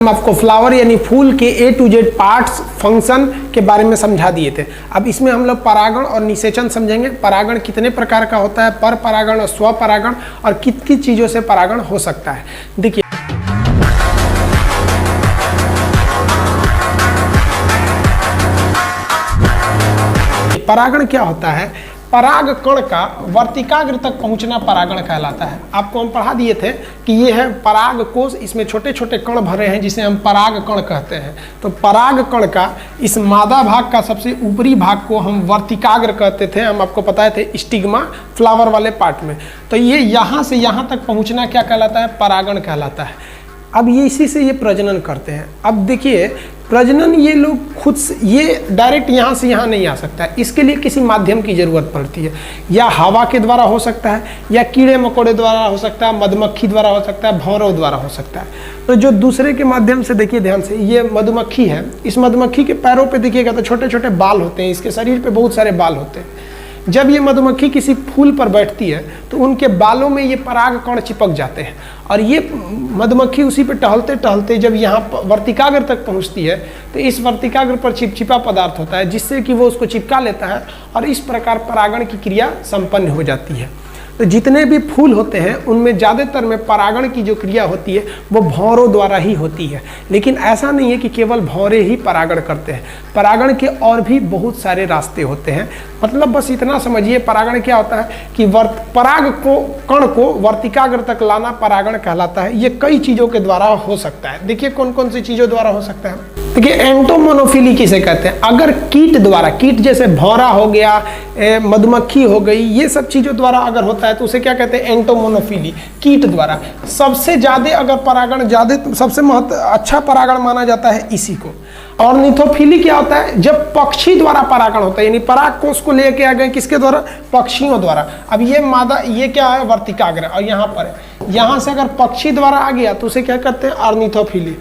हम आपको फ्लावर यानी फूल के A to Z parts function के बारे में समझा दिए थे। अब इसमें हम लोग परागण और निषेचन समझेंगे। परागण कितने प्रकार का होता है, पर परागण और स्व परागण, और किस किस चीज़ों से परागण हो सकता है। देखिए, परागण क्या होता है? पराग कण का वर्तिकाग्र तक पहुंचना परागण कहलाता है। आपको हम पढ़ा दिए थे कि ये है पराग कोश, इसमें छोटे छोटे कण भरे हैं जिसे हम पराग कण कहते हैं। तो पराग कण का इस मादा भाग का सबसे ऊपरी भाग को हम वर्तिकाग्र कहते थे। हम आपको बताए थे स्टिग्मा फ्लावर वाले पार्ट में। तो ये यहाँ से यहाँ तक पहुँचना क्या कहलाता है? परागण कहलाता है। अब ये इसी से ये प्रजनन करते हैं। अब देखिए, प्रजनन ये लोग खुद से, ये डायरेक्ट यहाँ से यहाँ नहीं आ सकता है। इसके लिए किसी माध्यम की ज़रूरत पड़ती है। या हवा के द्वारा हो सकता है, या कीड़े मकोड़े द्वारा हो सकता है, मधुमक्खी द्वारा हो सकता है, भौरों द्वारा हो सकता है। तो जो दूसरे के माध्यम से, देखिए ध्यान से, ये मधुमक्खी है। इस मधुमक्खी के पैरों पे देखिएगा तो छोटे छोटे बाल होते हैं। इसके शरीर पे बहुत सारे बाल होते हैं। जब ये मधुमक्खी किसी फूल पर बैठती है तो उनके बालों में ये पराग कण चिपक जाते हैं, और ये मधुमक्खी उसी पे टहलते टहलते जब यहाँ वर्तिकाग्र तक पहुँचती है तो इस वर्तिकाग्र पर चिपचिपा पदार्थ होता है जिससे कि वो उसको चिपका लेता है, और इस प्रकार परागण की क्रिया संपन्न हो जाती है। तो जितने भी फूल होते हैं उनमें ज़्यादातर में परागण की जो क्रिया होती है वो भौरों द्वारा ही होती है। लेकिन ऐसा नहीं है कि केवल भौरे ही परागण करते हैं। परागण के और भी बहुत सारे रास्ते होते हैं। मतलब बस इतना समझिए, परागण क्या होता है कि पराग को, कण को वर्तिकाग्र तक लाना परागण कहलाता है। ये कई चीज़ों के द्वारा हो सकता है। देखिए कौन कौन सी चीज़ों द्वारा हो सकता है। देखिए, एंटोमोनोफिली किसे कहते हैं? अगर कीट द्वारा, कीट जैसे भौरा हो गया, मधुमक्खी हो गई, ये सब चीज़ों द्वारा अगर होता है तो उसे क्या कहते हैं? एंटोमोनोफिली, कीट द्वारा। सबसे ज़्यादा अगर परागण, ज़्यादा सबसे अच्छा परागण माना जाता है इसी को। और निथोफिली क्या होता है? जब पक्षी द्वारा परागण होता है, यानी पराग कोष को लेके आ गए किसके द्वारा? पक्षियों द्वारा। अब ये मादा, ये क्या है? वर्तिकाग्र, और यहाँ पर है। यहाँ से अगर पक्षी द्वारा आ गया तो उसे क्या कहते हैं? ऑर्निथोफिली।